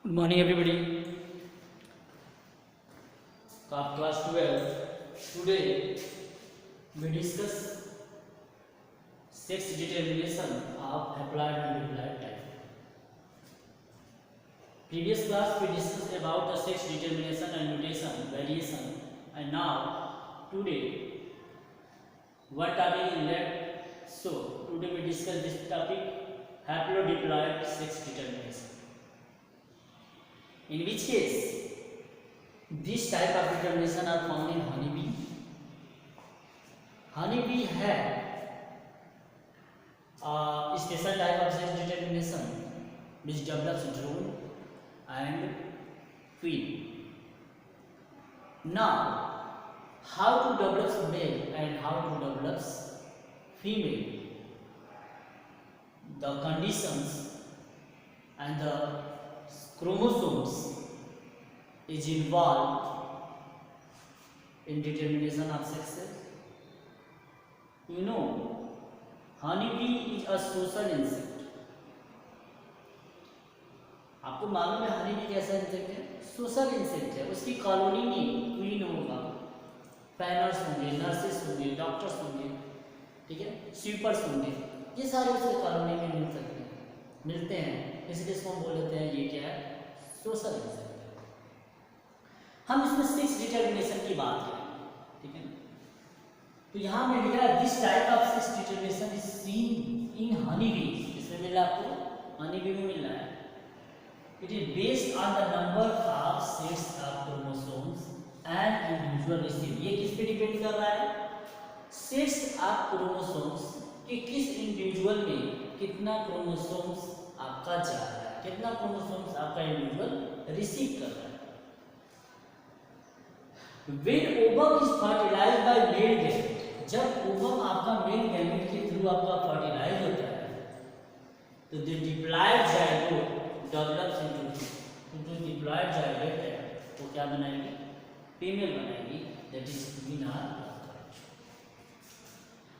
Good morning, everybody. Class 12. Today we discuss sex determination of applied and implied type. Previous class we discussed about the sex determination and mutation, variation, and now today one topic is left. So today we discuss this topic, haplodiploid sex determination. In which case this type of determination are found in honeybee. Honeybee have a special type of sex determination which develops drone and queen. Now, how to develop male and how to develop female? The conditions and the chromosomes is involved in determination of sexes. You know, honeybee is a social insect. आपको मालूम है honeybee कैसा insect है? Social insect है. उसकी colony में queen होगा, पैनर्स होंगे, नर्सेस होंगे, डॉक्टर्स होंगे, ठीक है, स्वीपर्स होंगे. ये सारे उसके कॉलोनी में मिल सकते हैं, मिलते हैं. इसलिए इसको हम बोल देते हैं ये क्या है? Social insect. हम इसमें सेक्स डिटर्मिनेशन की बात करें, ठीक है. तो यहाँ में लिखा है this type of sex determination is seen in honeybee. इसमें मिला आपको, हनीबी में मिल रहा है. It is based on the number of sets of chromosomes and individual receive. ये किस पे डिपेंड कर रहा है? Sets of chromosomes कि किस इंडिविजुअल में कितना क्रोमोसोम्स आपका जा रहा है, कितना क्रोमोसोम्स आपका इंडिविजुअल रिसीव कर रहा है. When ovum is fertilized by male gamete, जब ओवम आपका मेल गैमेट के थ्रू आपका फर्टिलाइज होता है तो the diploid zygote develops into जो डिप्लॉयड जाइगोट है वो क्या बनाएगी? फीमेल बनाएगी, दैट इज क्वीन आर.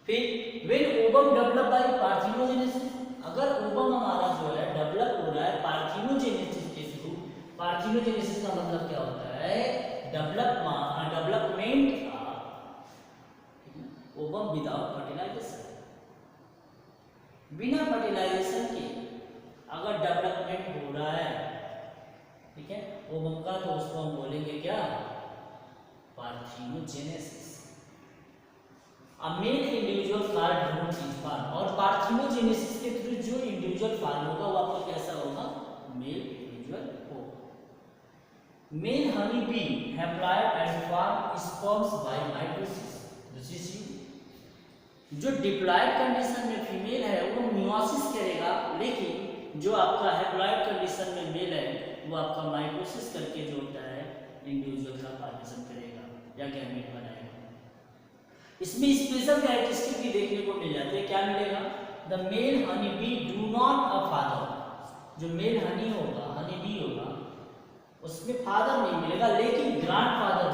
फिर when ovum develop by parthenogenesis, अगर ओवम हमारा जो है डेवलप हो रहा है पार्थिनोजेनेसिस के थ्रू. पार्थिनोजेनेसिस का मतलब क्या होता है? Development of ovum without fertilization. बिना फर्टिलाइजेशन के अगर डेवलपमेंट हो रहा है, ठीक है, ओवम का, तो उसको हम बोलेंगे क्या? Parthenogenesis. A male individual called drone is form. और पार्थिनोजेनेसिस के थ्रू जो इंडिविजुअल फॉर्म होगा वो आपका कैसा होगा? मेल इंडिविजुअल होगा. Male honey bee haploid and form sperms by mitosis. This is जो डिप्लॉयड कंडीशन में फीमेल है वो मियोसिस करेगा, लेकिन जो आपका हैप्लॉइड कंडीशन में मेल है वो आपका माइटोसिस करके जो होता है इंडिविजुअल का फॉर्मेशन करेगा या गैमेट बनाएगा. इसमें स्पेशल कैरेक्टरिस्टिक भी देखने को मिल जाते हैं. क्या मिलेगा? The male honey bee do not a father. जो मेल हनी होगा, हनी बी होगा, उसमें फादर नहीं मिलेगा, लेकिन ग्रैंड फादर.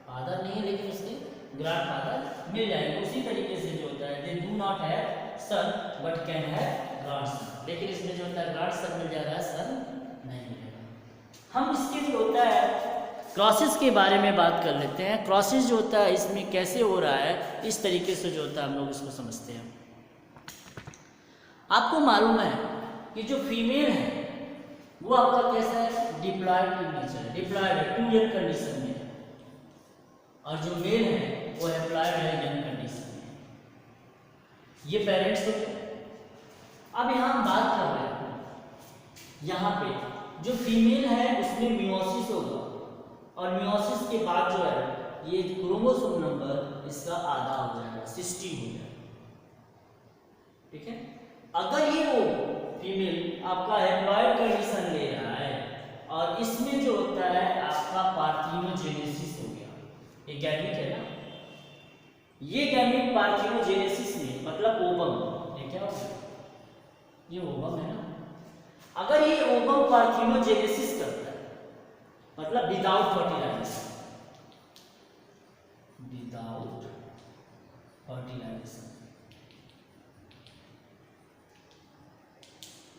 फादर नहीं है लेकिन उसके ग्रैंड फादर मिल जाएंगे. उसी तरीके से जो होता है they do not have son but can have grandson. लेकिन इसमें जो होता है ग्रैंडसन मिल जा रहा है, सन नहीं मिलेगा. हम इसके जो होता है क्रॉसेस के बारे में बात कर लेते हैं. क्रॉसेस जो होता है इसमें कैसे हो रहा है, इस तरीके से जो होता है हम लोग इसको समझते हैं. आपको मालूम है कि जो फीमेल है वो आपका कैसा है? डिप्लॉयड इन नेचर है, डिप्लॉयड है, 2n कंडीशन में है. और जो मेल है वो एप्लॉयड है n कंडीशन में. ये पेरेंट्स होते हैं. अब यहाँ हम बात कर रहे हैं, यहाँ पे जो फीमेल है उसमें मियोसिस होगा, और मियोसिस के बाद जो है ये क्रोमोसोम नंबर इसका आधा हो जाएगा, 60 हो जाएगा. ठीक है. अगर ये वो फीमेल आपका हैप्लॉइड कंडीशन ले रहा है और इसमें जो होता है आपका पार्थिनोजेनेसिस हो गया, ये गैमेट है ना, ये गैमेट पार्थिनोजेनेसिस में मतलब ओवम, ये क्या होता है? ये ओवम है ना. अगर ये ओवम पार्थिनोजेनेसिस करता है मतलब without fertilization, without fertilization,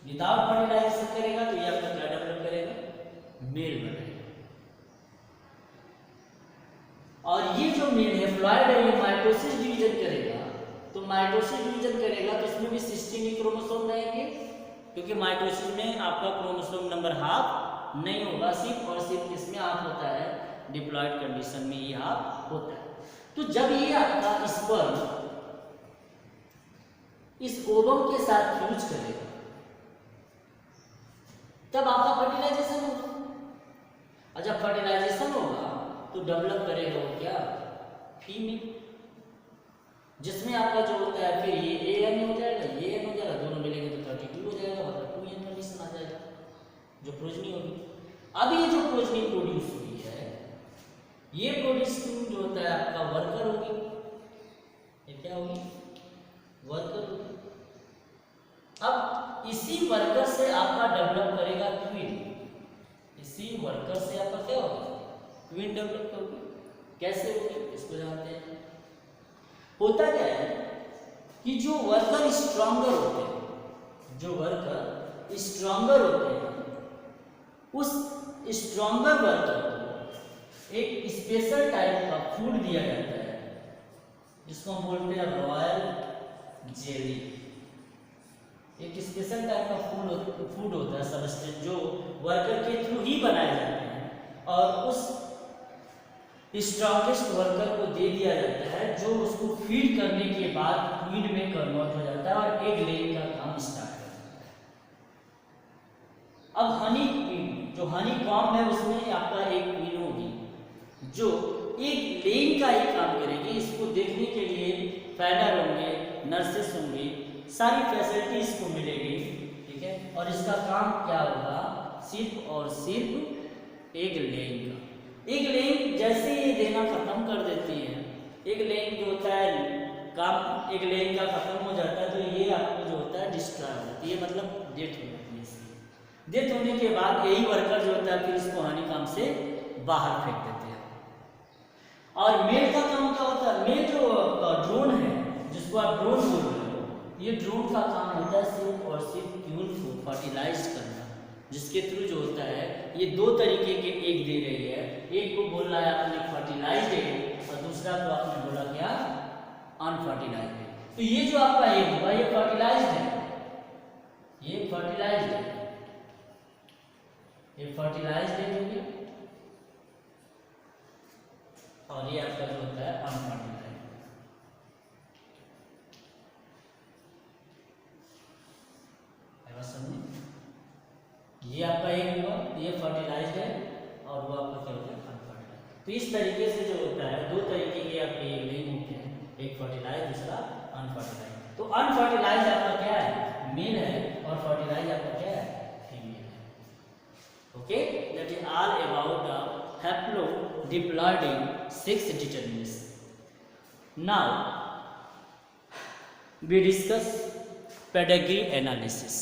without fertilization करेगा तो ये आपका क्या डेवलप करेगा? मेल बनाएगा। और ये जो मेल है फ्लॉयड है, ये माइटोसिस डिवीजन करेगा। तो माइटोसिस डिवीजन करेगा तो इसमें भी 16 क्रोमोसोम रहेंगे, क्योंकि माइटोसिस में आपका क्रोमोसोम नंबर हाफ नहीं होगा, सिर्फ और सिर्फ इसमें हाफ होता है, डिप्लॉयड कंडीशन में ये हाफ होता है। तो जब ये आपका स्पर्म इस ओवम के साथ फ्यूज करेगा तब आपका फर्टिलाइजेशन होगा। और जब फर्टिलाइजेशन होगा तो डेवलप करेगा वो क्या, फीमेल, जिसमें आपका जो होता है फिर ये एन हो जाएगा, ये एन हो जाएगा, दोनों मिलेंगे तो 32 हो जाएगा, मतलब 2n कंडीशन आ जाएगा, जो प्रोजनी होगी। अब ये जो प्रोजनी प्रोड्यूस हुई है, ये प्रोड्यूसिंग जो होता है आपका वर्कर होगी, ये क्या होगी, वर्कर होगी। अब इसी वर्कर से आपका डेवलप करेगा ट्विन, इसी वर्कर से आपका क्या होगा, ट्विन डेवलप होगी। कैसे होगी इसको जानते हैं। होता क्या है कि जो वर्कर स्ट्रॉन्गर होते हैं, जो वर्कर स्ट्रॉन्गर होते हैं, उस स्ट्रॉन्गर वर्कर को एक स्पेशल टाइप का फूड दिया जाता है, जिसको हम बोलते हैं रॉयल जेली। एक स्पेशल टाइप का फूड होता है, सबस्टेंस, जो वर्कर के थ्रू ही बनाए जाते हैं, और उस स्ट्रॉन्गेस्ट वर्कर को दे दिया जाता है, जो उसको फीड करने के बाद ट्विन में कन्वर्ट हो जाता है और एग लेइंग का काम स्टार्ट कर जाता है। अब हनी क्वीन, जो हनी कॉम्ब है, उसमें आपका एक क्वीन होगी जो एग लेइंग का ही काम करेगी। इसको देखने के लिए फैडर होंगे, नर्सेस होंगी, सारी फैसिलिटी इसको मिलेगी, ठीक है। और इसका काम क्या होगा, सिर्फ और सिर्फ एग लेइंग का। एग लेइंग जैसे ये देना खत्म कर देती है, एग लेइंग जो होता है काम एग लेइंग का खत्म हो जाता है, तो ये आपको जो होता है डिस्ट्रॉय हो जाती है, मतलब डेथ हो जाती है इसकी। डेथ होने के बाद यही वर्कर जो होता है फिर इसको हानि काम से बाहर फेंक देते हैं। और मेल का काम क्या होता है, मेल जो ड्रोन है, जिसको आप ड्रोन बोल रहे हो, ये ड्रोन का काम होता है सिर्फ और सिर्फ क्यून को फर्टिलाइज करना, जिसके थ्रू जो होता है ये दो तरीके के एग दे रही है। एक को बोल रहा है आपने फर्टिलाइज्ड एग, और दूसरा को आपने बोला क्या, अनफर्टिलाइज्ड एग। तो ये जो आपका एग होगा ये फर्टिलाइज्ड है, ये फर्टिलाइज्ड है, ये फर्टिलाइज्ड एग हो गया, और ये आपका जो होता है अनफर्टिलाइज्ड। ये आपका एक हुआ, ये फर्टिलाइज्ड है, और वो आपका क्या होता है अनफर्टिलाइज्ड। तो इस तरीके से जो होता है दो तरीके के आपके लिंग होते हैं, एक फर्टिलाइज्ड, दूसरा अनफर्टिलाइज्ड। तो अनफर्टिलाइज्ड आपका क्या है, मेल है, और फर्टिलाइज्ड आपका क्या है, फीमेल है। Okay, that is all about haplodiploid sex determination. Now we discuss pedigree analysis.